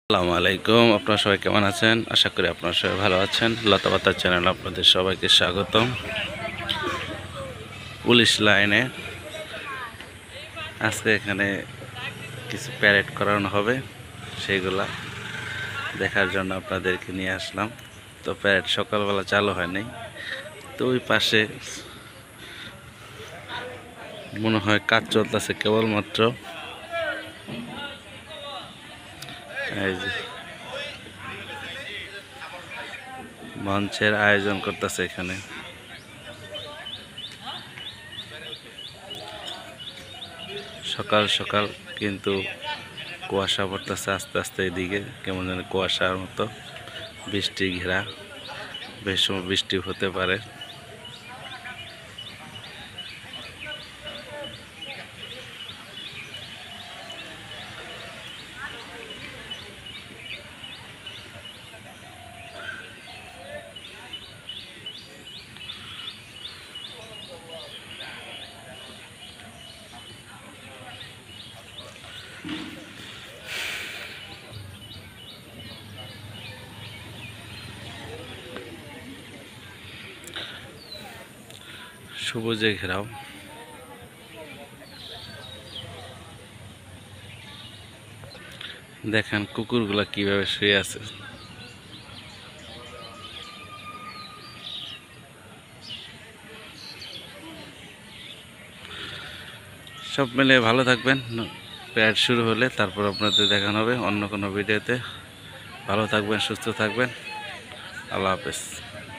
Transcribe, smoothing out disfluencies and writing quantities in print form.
আসসালামু আলাইকুম। আপনারা সবাই কেমন আছেন? আশা করি আপনারা সবাই ভালো আছেন। লতা পাতার চ্যানেল আপনাদের সবাইকে স্বাগতম। পুলিশ লাইনে আজকে এখানে কিছু প্যারেড করানো হবে, সেইগুলা দেখার জন্য আপনাদেরকে নিয়ে আসলাম। তো প্যারেড সকালবেলা চালু হয়নি, তো ওই পাশে মনে হয় কাজ চলতেছে কেবলমাত্র। এই যে মঞ্চের আয়োজন করতেছে এখানে। সকাল সকাল কিন্তু কুয়াশা পড়তেছে আস্তে আস্তে, এদিকে কেমন যেন কুয়াশার মতো, বৃষ্টি ঘেরা, বেশ সময় বৃষ্টি হতে পারে। সবুজে ঘেরাও, দেখেন কুকুরগুলা কিভাবে শুয়ে আছে। সব মিলে ভালো থাকবেন। প্যারেড শুরু হলে তারপর আপনাদের দেখানো হবে অন্য কোনো ভিডিওতে। ভালো থাকবেন, সুস্থ থাকবেন। আল্লাহ হাফেজ।